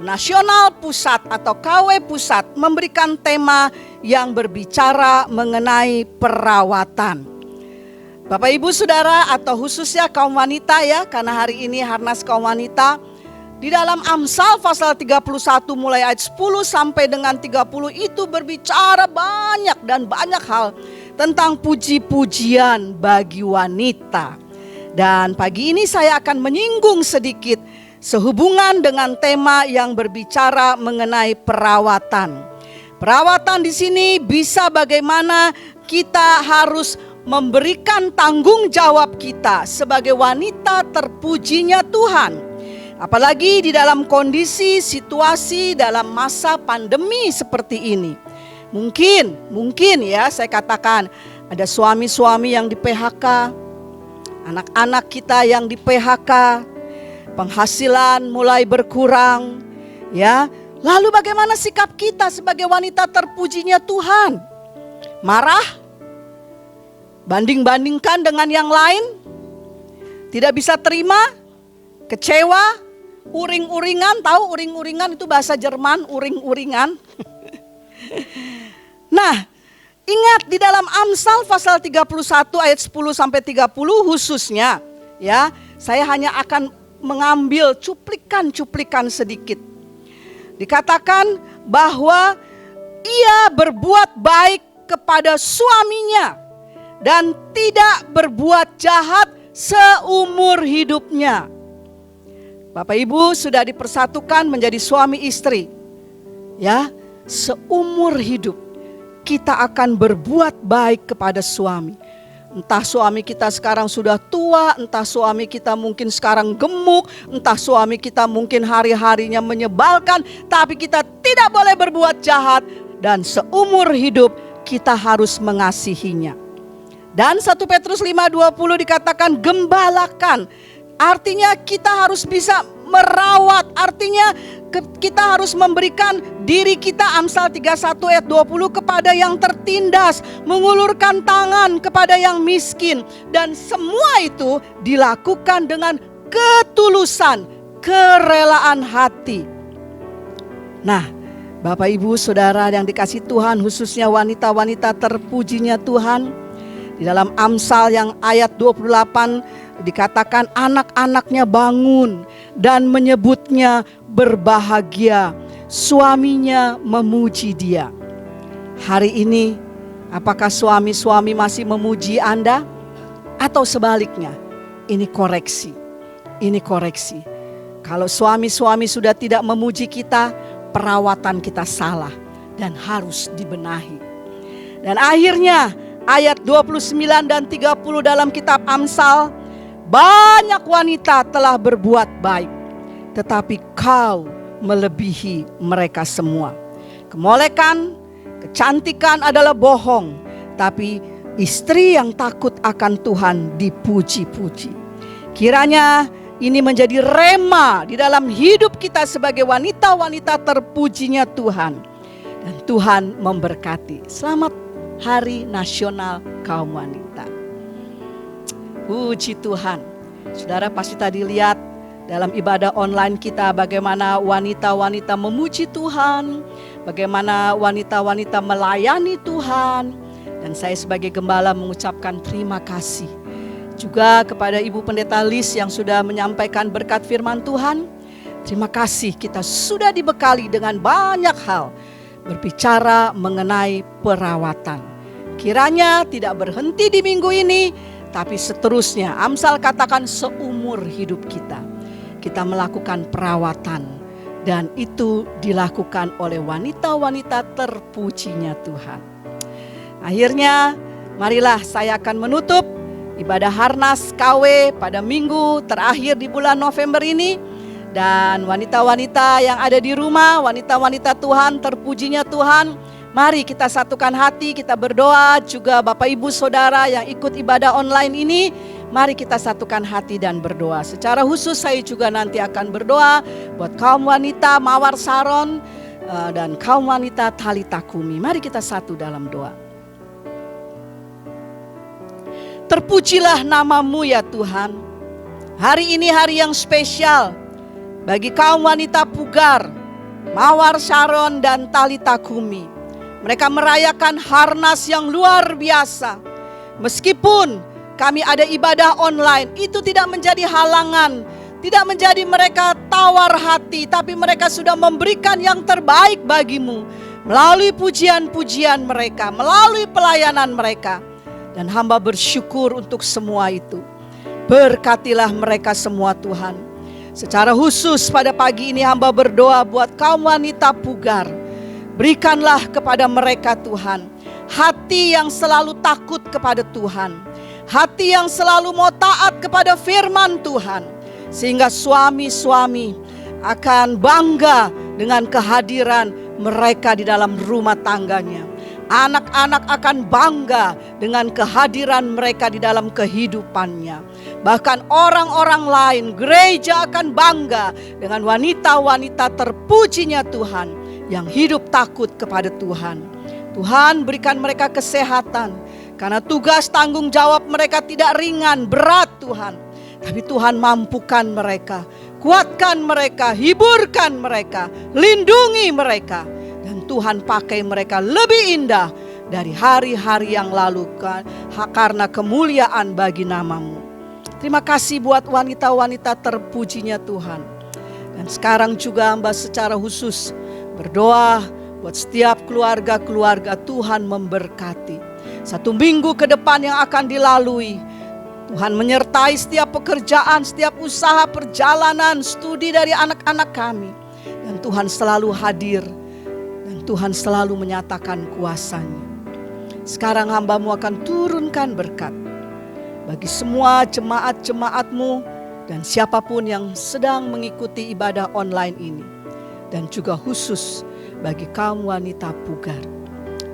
Nasional Pusat atau KW Pusat memberikan tema yang berbicara mengenai perawatan. Bapak Ibu Saudara atau khususnya kaum wanita ya, karena hari ini Harnas kaum wanita. Di dalam Amsal pasal 31 mulai ayat 10 sampai dengan 30 itu berbicara banyak dan banyak hal tentang puji-pujian bagi wanita. Dan pagi ini saya akan menyinggung sedikit sehubungan dengan tema yang berbicara mengenai perawatan. Perawatan di sini bisa bagaimana kita harus memberikan tanggung jawab kita sebagai wanita terpujinya Tuhan. Apalagi di dalam kondisi situasi dalam masa pandemi seperti ini. Mungkin ya saya katakan ada suami-suami yang di PHK, anak-anak kita yang di PHK, penghasilan mulai berkurang, ya. Lalu bagaimana sikap kita sebagai wanita terpujinya Tuhan? Marah? Banding-bandingkan dengan yang lain? Tidak bisa terima? Kecewa? Uring-uringan, tahu uring-uringan itu bahasa Jerman, uring-uringan. Nah, ingat di dalam Amsal pasal 31 ayat 10 sampai 30 khususnya, ya, saya hanya akan mengambil cuplikan-cuplikan sedikit. Dikatakan bahwa ia berbuat baik kepada suaminya dan tidak berbuat jahat seumur hidupnya. Bapak Ibu sudah dipersatukan menjadi suami istri. Ya, seumur hidup kita akan berbuat baik kepada suami. Entah suami kita sekarang sudah tua, entah suami kita mungkin sekarang gemuk, entah suami kita mungkin hari-harinya menyebalkan, tapi kita tidak boleh berbuat jahat dan seumur hidup kita harus mengasihinya. Dan 1 Petrus 5:20 dikatakan gembalakan. Artinya kita harus bisa merawat, artinya kita harus memberikan diri kita, Amsal 31 ayat 20, kepada yang tertindas, mengulurkan tangan kepada yang miskin. Dan semua itu dilakukan dengan ketulusan, kerelaan hati. Nah, Bapak Ibu Saudara yang dikasih Tuhan, khususnya wanita-wanita terpujinya Tuhan, di dalam Amsal yang ayat 28 dikatakan anak-anaknya bangun dan menyebutnya berbahagia, suaminya memuji dia. Hari ini apakah suami-suami masih memuji Anda? Atau sebaliknya? Ini koreksi. Ini koreksi. Kalau suami-suami sudah tidak memuji kita, perawatan kita salah. dan harus dibenahi. Dan akhirnya ayat 29 dan 30 dalam kitab Amsal, banyak wanita telah berbuat baik, tetapi kau melebihi mereka semua. Kemolekan, kecantikan adalah bohong, tapi istri yang takut akan Tuhan dipuji-puji. Kiranya ini menjadi rema di dalam hidup kita sebagai wanita-wanita terpujinya Tuhan. Dan Tuhan memberkati. Selamat Hari Nasional Kaum Wanita. Puji Tuhan. Saudara pasti tadi lihat dalam ibadah online kita bagaimana wanita-wanita memuji Tuhan, bagaimana wanita-wanita melayani Tuhan. Dan saya sebagai gembala mengucapkan terima kasih juga kepada Ibu Pendeta Lis yang sudah menyampaikan berkat firman Tuhan. Terima kasih, kita sudah dibekali dengan banyak hal berbicara mengenai perawatan. Kiranya tidak berhenti di minggu ini, tapi seterusnya, Amsal katakan seumur hidup kita melakukan perawatan. Dan itu dilakukan oleh wanita-wanita terpujinya Tuhan. Akhirnya, marilah saya akan menutup ibadah Harnas KW pada minggu terakhir di bulan November ini. Dan wanita-wanita yang ada di rumah, wanita-wanita Tuhan, terpujinya Tuhan, mari kita satukan hati, kita berdoa. Juga Bapak Ibu Saudara yang ikut ibadah online ini, mari kita satukan hati dan berdoa. Secara khusus saya juga nanti akan berdoa buat kaum wanita Mawar Saron dan kaum wanita Talitha Kumi. Mari kita satu dalam doa. Terpujilah namamu ya Tuhan. Hari ini hari yang spesial bagi kaum wanita Pugar, Mawar Saron dan Talitha Kumi. Mereka merayakan Harnas yang luar biasa. Meskipun kami ada ibadah online, itu tidak menjadi halangan, tidak menjadi mereka tawar hati, tapi mereka sudah memberikan yang terbaik bagimu melalui pujian-pujian mereka, melalui pelayanan mereka. Dan hamba bersyukur untuk semua itu. Berkatilah mereka semua Tuhan. Secara khusus pada pagi ini hamba berdoa buat kaum wanita Pugar. Berikanlah kepada mereka Tuhan hati yang selalu takut kepada Tuhan, hati yang selalu mau taat kepada firman Tuhan, sehingga suami-suami akan bangga dengan kehadiran mereka di dalam rumah tangganya. Anak-anak akan bangga dengan kehadiran mereka di dalam kehidupannya. Bahkan orang-orang lain, gereja akan bangga dengan wanita-wanita terpujinya Tuhan yang hidup takut kepada Tuhan. Tuhan berikan mereka kesehatan, karena tugas tanggung jawab mereka tidak ringan, berat Tuhan. Tapi Tuhan mampukan mereka, kuatkan mereka, hiburkan mereka, lindungi mereka. Dan Tuhan pakai mereka lebih indah dari hari-hari yang lalu karena kemuliaan bagi namamu. Terima kasih buat wanita-wanita terpujinya Tuhan. Dan sekarang juga hamba secara khusus berdoa buat setiap keluarga-keluarga Tuhan memberkati. 1 minggu ke depan yang akan dilalui, Tuhan menyertai setiap pekerjaan, setiap usaha, perjalanan, studi dari anak-anak kami. Dan Tuhan selalu hadir. Dan Tuhan selalu menyatakan kuasa-Nya. Sekarang hamba-Mu akan turunkan berkat bagi semua jemaat-jemaat-Mu dan siapapun yang sedang mengikuti ibadah online ini. Dan juga khusus bagi kaum wanita Pugar.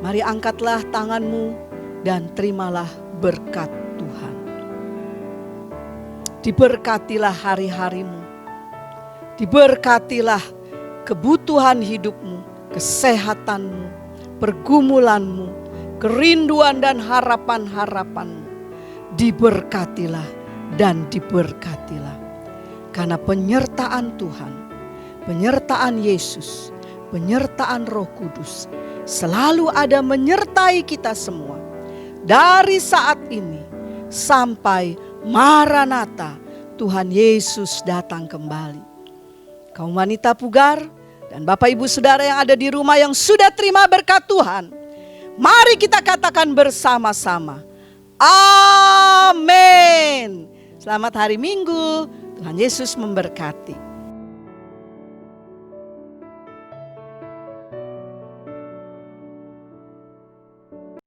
Mari angkatlah tangan-Mu dan terimalah berkat Tuhan. Diberkatilah hari-harimu. Diberkatilah kebutuhan hidupmu, kesehatanmu, pergumulanmu, kerinduan dan harapan-harapanmu. Diberkatilah dan diberkatilah. Karena penyertaan Tuhan, penyertaan Yesus, penyertaan Roh Kudus selalu ada menyertai kita semua. Dari saat ini sampai Maranatha, Tuhan Yesus datang kembali. Kaum wanita Pugar dan Bapak Ibu Saudara yang ada di rumah yang sudah terima berkat Tuhan, mari kita katakan bersama-sama, amin. Selamat hari Minggu, Tuhan Yesus memberkati.